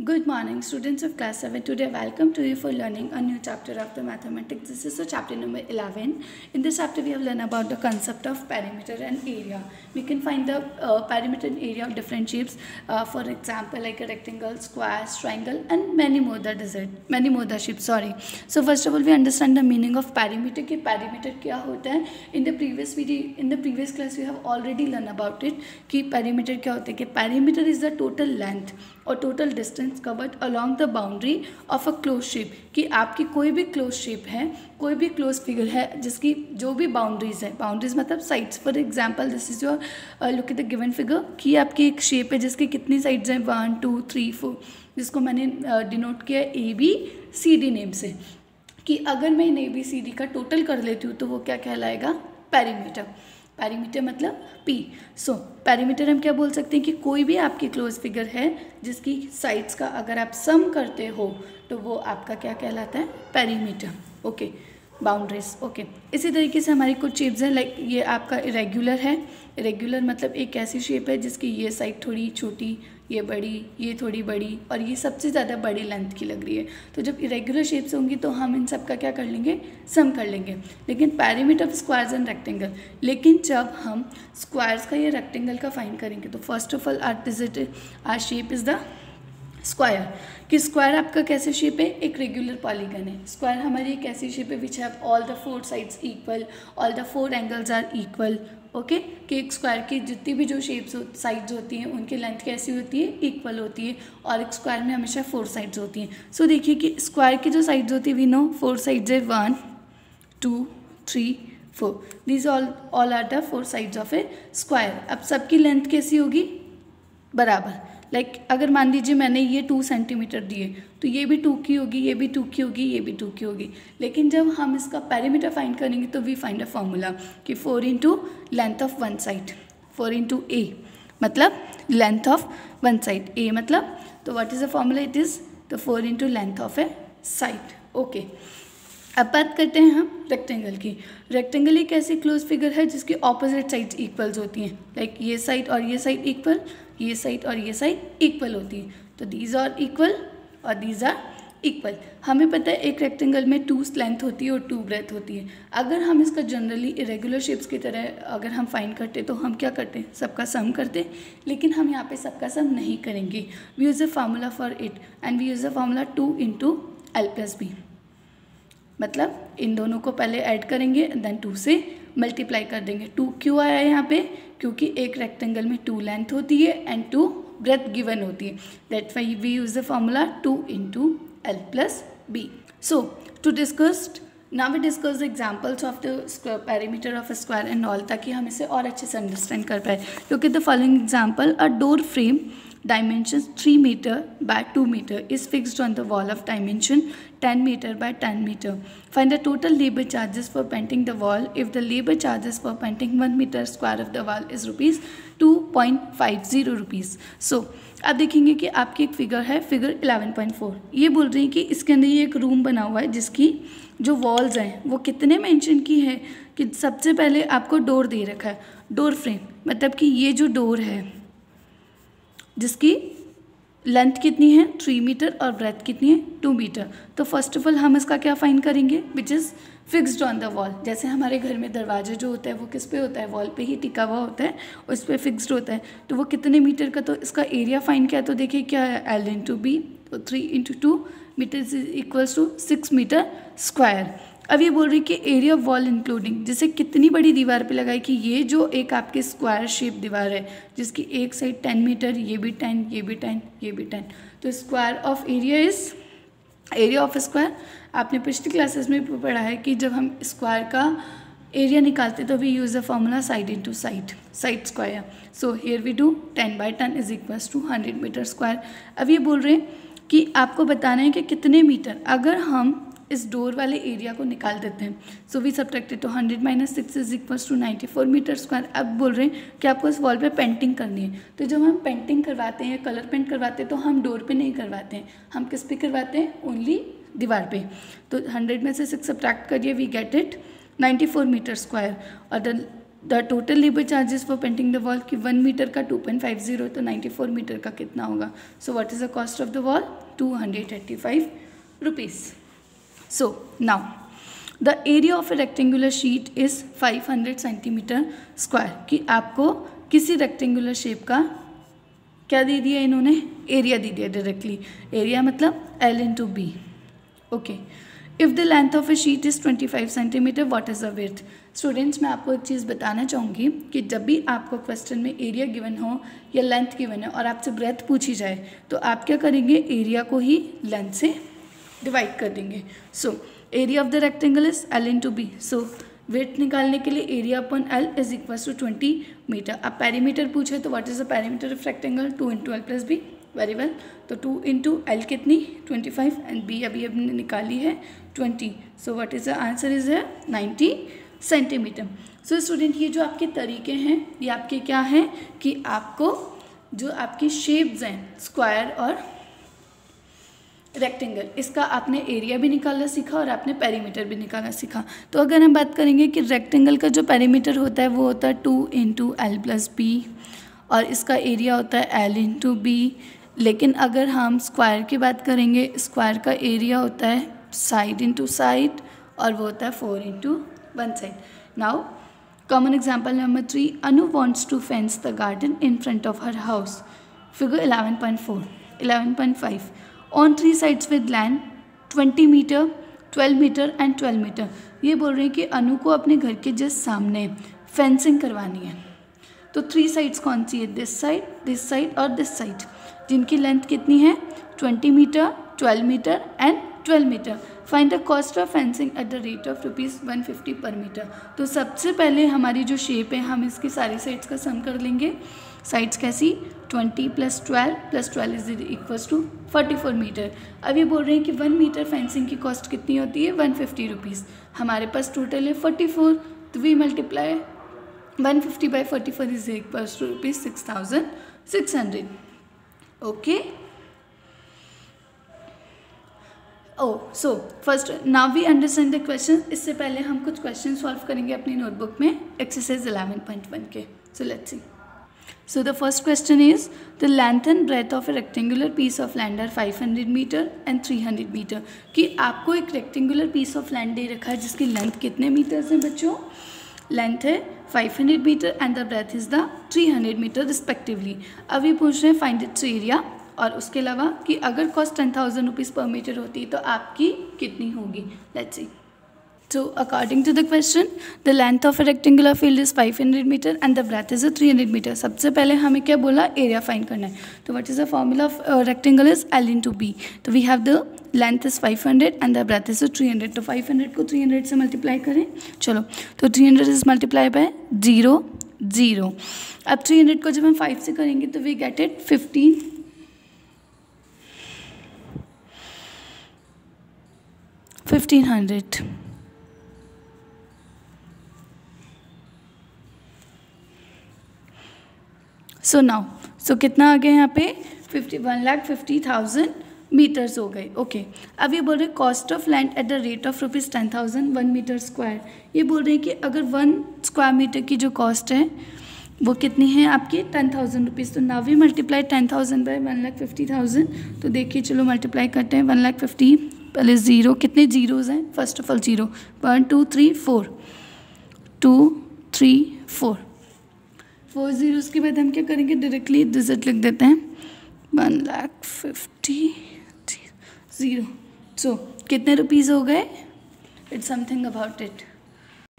Good morning, students of class 7. Today, welcome to you for learning a new chapter of the mathematics. This is the chapter number 11. In this chapter, we have learned about the concept of perimeter and area. We can find the perimeter and area of different shapes. For example, like a rectangle, square, triangle, and many more. That is it. Many more the shapes. Sorry. So first of all, we understand the meaning of perimeter. कि perimeter क्या होता है? In the previous video, in the previous class, we have already learned about it. कि perimeter क्या होता है? कि perimeter is the total length और total distance covered along the boundary of a close shape कि आपकी कोई भी क्लोज शेप है, कोई भी क्लोज फिगर है जिसकी जो भी बाउंड्रीज है, बाउंड्रीज मतलब sides. For example this is your look at the given figure कि आपकी एक शेप है जिसकी कितनी साइड्स हैं 1 2 3 4, जिसको मैंने डिनोट किया A B C D name से. कि अगर मैं इन ए बी सी डी का टोटल कर लेती हूँ तो वो क्या कहलाएगा? पेरीमीटर. पेरीमीटर मतलब पी. सो पेरीमीटर हम क्या बोल सकते हैं कि कोई भी आपकी क्लोज फिगर है जिसकी साइड्स का अगर आप सम करते हो तो वो आपका क्या कहलाता है? पेरीमीटर. Okay, boundaries. ओके, इसी तरीके से हमारी कुछ शेप्स हैं. लाइक ये आपका इरेगुलर है. इरेगुलर मतलब एक ऐसी शेप है जिसकी ये साइड थोड़ी छोटी, ये बड़ी, ये थोड़ी बड़ी और ये सबसे ज़्यादा बड़ी लेंथ की लग रही है. तो जब इरेगुलर शेप्स होंगी तो हम इन सब का क्या कर लेंगे? सम कर लेंगे. लेकिन perimeter of squares and rectangle, लेकिन जब हम स्क्वायर्स का या रेक्टेंगल का फाइंड करेंगे तो first of all our shape is the square. कि स्क्वायर आपका कैसे शेप है? एक रेगुलर पॉलीगन है. स्क्वायर हमारी एक ऐसी शेप है which have all the 4 sides equal, all the 4 angles are equal. Okay, कि एक स्क्वायर की जितनी भी जो शेप्स साइड्स होती हैं उनकी लेंथ कैसी होती है? इक्वल होती है. और एक स्क्वायर में हमेशा 4 साइड्स होती हैं. सो देखिए कि स्क्वायर की जो साइड्स होती है वी नो 4 साइड्स है 1 2 3 4. These all are the 4 sides of a square. अब सबकी लेंथ कैसी होगी? बराबर. लाइक अगर मान लीजिए मैंने ये 2 सेंटीमीटर दिए तो ये भी 2 की होगी, ये भी 2 की होगी, ये भी 2 की होगी. लेकिन जब हम इसका पेरीमीटर फाइंड करेंगे तो वी फाइंड अ फॉर्मूला कि 4 into length of one side, 4 into a मतलब length of one side, a मतलब, तो what is the formula? It is the 4 into length of a side. Okay, अब बात करते हैं हम रेक्टेंगल की. रेक्टेंगल एक ऐसी क्लोज फिगर है जिसकी ऑपोजिट साइड्स इक्वल्स होती हैं. लाइक ये साइड और ये साइड इक्वल, ये साइड और ये साइड इक्वल होती है. तो दीज आर इक्वल और दीज आर इक्वल. हमें पता है एक रेक्टेंगल में 2 लेंथ होती है और 2 ब्रेथ होती है. अगर हम इसका जनरली इरेगुलर शेप्स की तरह अगर हम फाइंड करते तो हम क्या करते? सबका सम करते. लेकिन हम यहाँ पे सबका सम नहीं करेंगे. We use a formula for it and we use a formula 2 into L plus B. मतलब इन दोनों को पहले ऐड करेंगे देन 2 से मल्टीप्लाई कर देंगे. 2 क्यों आया है यहाँ पे? क्योंकि एक रेक्टेंगल में 2 लेंथ होती है एंड 2 ब्रेथ गिवन होती है. That why we use the formula 2 into L plus B. So to discuss now we discuss the examples of the perimeter of a square and all, ताकि हम इसे और अच्छे से अंडरस्टैंड कर पाए. Look at the following example. A door frame dimensions 3 meter by 2 meter is fixed on the wall of dimension 10 meter by 10 meter. Find the total labor charges for painting the wall if the labor charges for painting 1 meter square of the wall is rupees 2.50 rupees. So आप देखेंगे कि आपकी एक figure है, figure 11.4. ये बोल रही है कि इसके अंदर ये एक रूम बना हुआ है जिसकी जो वॉल्स हैं वो कितने मेंशन की है कि सबसे पहले आपको डोर दे रखा है. डोर फ्रेम मतलब कि ये जो डोर है जिसकी लेंथ कितनी है 3 मीटर और ब्रेथ कितनी है 2 मीटर. तो फर्स्ट ऑफ ऑल हम इसका क्या फाइंड करेंगे? Which is fixed on the wall. जैसे हमारे घर में दरवाजा जो होता है वो किस पे होता है? वॉल पे ही टिका हुआ होता है, उस पर फिक्स्ड होता है. तो वो कितने मीटर का, तो इसका एरिया फाइंड किया तो देखिए क्या है? L into B. तो 3 into 2 meter is equals to 6 meter square. अब ये बोल रही है कि एरिया ऑफ वॉल इंक्लूडिंग, जैसे कितनी बड़ी दीवार पे लगाई कि ये जो एक आपकी स्क्वायर शेप दीवार है जिसकी एक साइड 10 मीटर, ये भी 10, ये भी 10, ये भी 10. तो square of area is area of square. आपने पिछली क्लासेस में भी पढ़ा है कि जब हम स्क्वायर का एरिया निकालते तो we use the formula side into side, side square. So here we do 10 by 10 is equals to 100 meter square. अब ये बोल रहे हैं कि आपको बताना है कि कितने मीटर अगर हम इस डोर वाले एरिया को निकाल देते हैं. सो वी सब्ट्रैक्टेड तो 100 minus 6 is equals to 94 metre square. अब बोल रहे हैं कि आपको इस वॉल पे पेंटिंग करनी है. तो जब हम पेंटिंग करवाते हैं, कलर पेंट करवाते हैं तो हम डोर पे नहीं करवाते हैं, हम किस पे करवाते हैं? ओनली दीवार पे. तो 100 में से 6 सब्ट्रैक्ट करिए we get it 94 metre square. और the the total labour charges for painting the wall कि 1 मीटर का 2.50 तो 94 मीटर का कितना होगा. So what is the cost of the wall? 235 rupees. So now the area of A rectangular sheet is 500 centimetre square कि आपको किसी rectangular shape का क्या दे दिया इन्होंने? एरिया दे दिया डायरेक्टली. एरिया मतलब L into B. Okay. If the length of a sheet is 25 centimetre what is the width? Students, मैं आपको एक चीज़ बताना चाहूँगी कि जब भी आपको क्वेश्चन में एरिया गिवन हो या लेंथ गिवन है और आपसे ब्रेथ पूछी जाए तो आप क्या करेंगे? एरिया को ही लेंथ से डिवाइड कर देंगे. So area of the rectangle is L into B. So width निकालने के लिए area upon L is equal to 20 metre. अब पेरीमीटर पूछे तो what is the perimeter of rectangle? 2 into L plus B. Very well. तो 2 into L कितनी? 25 and B अभी हमने निकाली है 20. So what is the answer is है 90 सेंटीमीटर. सो स्टूडेंट, ये जो आपके तरीके हैं ये आपके क्या हैं कि आपको जो आपकी शेप्स हैं स्क्वायर और रेक्टेंगल, इसका आपने एरिया भी निकालना सीखा और आपने पेरीमीटर भी निकालना सीखा. तो अगर हम बात करेंगे कि रेक्टेंगल का जो पेरीमीटर होता है वो होता है 2 इंटू L प्लस बी और इसका एरिया होता है L इंटू बी. लेकिन अगर हम स्क्वायर की बात करेंगे, स्क्वायर का एरिया होता है साइड इंटू साइड और वो होता है 4 into 1 side. Now common example number 3. Anu wants to fence the garden in front of her house. Figure 11.4, 11.5 on 3 sides with land 20 metre, 12 metre and 12 metre. ये बोल रहे हैं कि अनु को अपने घर के जस्ट सामने फेंसिंग करवानी है. तो 3 साइड्स कौन सी है? दिस साइड और दिस साइड, जिनकी लेंथ कितनी है? 20 metre, 12 metre and 12 metre. Find the cost of fencing at the rate of ₹150 per metre. तो सबसे पहले हमारी जो शेप है हम इसकी सारी साइड्स का सम कर लेंगे. साइड्स कैसी? 20 + 12 इज इक्वल्स टू 44 मीटर. अब ये बोल रहे हैं कि 1 मीटर फेंसिंग की कॉस्ट कितनी होती है? 150 रुपीज़. हमारे पास टोटल है 44, तो we multiply 150 by 44 is equals to ₹6,600. Okay. So first now we understand the question. इससे पहले हम कुछ क्वेश्चन सॉल्व करेंगे अपनी नोटबुक में एक्सरसाइज 11.1 के. So let's see. So the first question is the length and breadth of a rectangular piece of land are 500 meter and 300 meter. कि आपको एक रेक्टेंगुलर पीस ऑफ लैंड दे रखा है जिसकी लेंथ कितने मीटर्स है बच्चों? लेंथ है 500 metre and the breadth is the 300 metre respectively. अब ये पूछ रहे हैं फाइंड इट्स एरिया और उसके अलावा कि अगर कॉस्ट 10,000 रुपीज़ पर मीटर होती तो आपकी कितनी होगी. Let's see. So according to the question, the length of a rectangular field is 500 meter and the breadth is 300 meter. सबसे पहले हमें क्या बोला? एरिया फाइंड करना है. तो what is the formula of rectangle is L into B. तो we have the length is 500 and the breadth is 300. तो 500 को 300 से मल्टीप्लाई करें. चलो, तो 300 is multiplied by 0, 0. अब 300 को जब हम 5 से करेंगे तो we get it 1500. So now कितना आ गया यहाँ पे? 1,50,000 मीटर्स हो गए. ओके. अब ये बोल रहे cost of land at the rate of ₹10,000 1 metre square. ये बोल रहे हैं कि अगर 1 स्क्वायर मीटर की जो कॉस्ट है वो कितनी है आपकी? 10,000 रुपीज़. तो नाउ वी मल्टीप्लाई 10,000 बाय 1,50,000. तो देखिए चलो मल्टीप्लाई करते हैं. 1,50,000 पहले 0, कितने जीरोज़ हैं? First of all 0. 1 2 3 4, 2 3 4 zeros के बाद हम क्या करेंगे? डायरेक्टली डिजिट लिख देते हैं. 1,50,000. सो कितने रुपीज़ हो गए? It's something about it.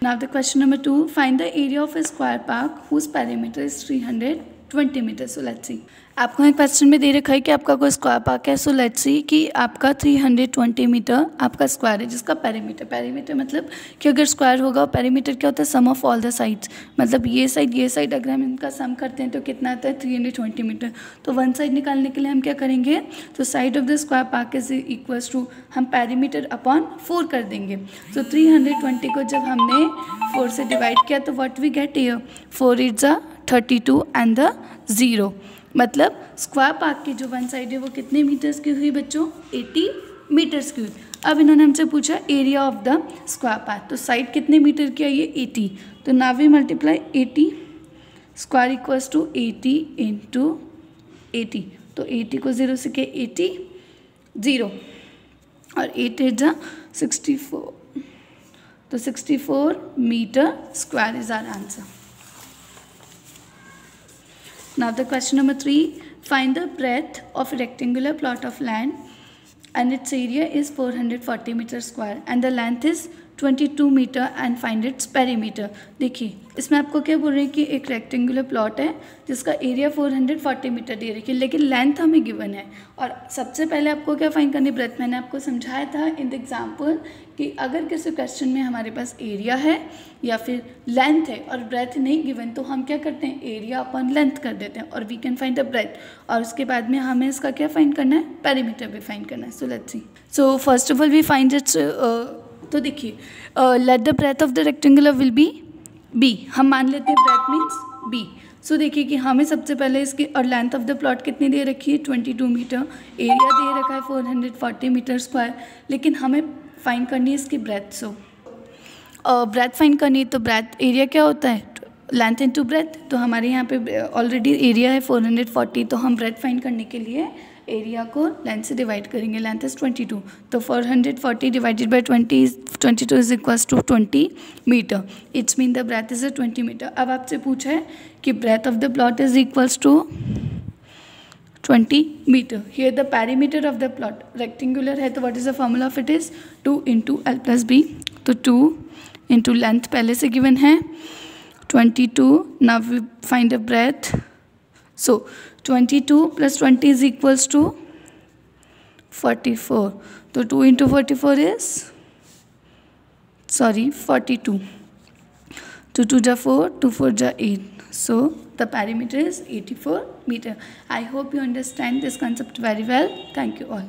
Now the question number 2. Find the area of a square park whose perimeter is 320 metre. So let's see. आपको एक क्वेश्चन में दे रखा है कि आपका कोई स्क्वायर पार्क है. सो लेट्स सी कि आपका 320 मीटर आपका स्क्वायर है जिसका पेरीमीटर मतलब कि अगर स्क्वायर होगा पेरीमीटर क्या होता है? सम ऑफ ऑल द साइड्स. मतलब ये साइड अगर हम इनका सम करते हैं तो कितना आता है? 320 मीटर. तो वन साइड निकालने के लिए हम क्या करेंगे? तो side of the square park is equals to हम पेरीमीटर अपॉन 4 कर देंगे. तो 320 को जब हमने 4 से डिवाइड किया तो what we get here? 4 is 32 and the 0. मतलब स्क्वायर पार्क की जो वन साइड है वो कितने मीटर्स की हुई बच्चों? 80 मीटर स्क्वायर। अब इन्होंने हमसे पूछा area of the square path, तो साइड कितने मीटर की है ये 80, तो now we multiply 80 square equals to 80 into 80, तो 80 को 0 से के 80 0 और 8 8 जा 64, तो 64 metre square is our answer. Now the question number 3, find the breadth of a rectangular plot of land and its area is 440 meter square and the length is 22 meter and find its perimeter। देखिए इसमें आपको क्या बोल रहे हैं कि एक rectangular plot है जिसका एरिया 440 मीटर दे रखी है, लेकिन लेंथ हमें गिवन है। और सबसे पहले आपको क्या फाइंड करनी, ब्रेथ। मैंने आपको समझाया था इन द एग्जाम्पल कि अगर किसी क्वेश्चन में हमारे पास एरिया है या फिर लेंथ है और ब्रेथ नहीं गिवन, तो हम क्या करते हैं, एरिया अपन लेंथ कर देते हैं और we can find the breadth. और उसके बाद में हमें इसका क्या फाइंड करना है, पेरीमीटर भी फाइंड करना है। So let's see. So first of all we find it's, तो देखिए let the breadth of the rectangular will be B, हम मान लेते हैं ब्रेथ मीन्स बी। सो देखिए कि हमें सबसे पहले इसकी और लेंथ ऑफ द प्लॉट कितनी दे रखी है 22 मीटर, एरिया दे रखा है 440 मीटर स्क्वायर, लेकिन हमें फाइंड करनी है इसकी ब्रेथ। सो ब्रेथ फाइंड करनी है, तो ब्रेथ एरिया क्या होता है, लेंथ इनटू ब्रेथ। तो हमारे यहाँ पे ऑलरेडी एरिया है 440, तो हम ब्रेथ फाइंड करने के लिए एरिया को लेंथ से डिवाइड करेंगे। लेंथ इज 22, तो 440 divided by 22 is equals to 20 metre. It's mean the breadth is 20 metre. अब आपसे पूछा है कि breadth of the plot is equals to 20 metre. Here the perimeter of the plot rectangular है, तो what is the formula of it is 2 into L plus B. तो 2 इंटू length पहले से गिवन है 22, now we find the breadth. So 22 plus 20 is equals to 44. So 2 into 44 is, sorry, 42. 2 2 ja 4, 2 4 ja 8. So the perimeter is 84 meter. I hope you understand this concept very well. Thank you all.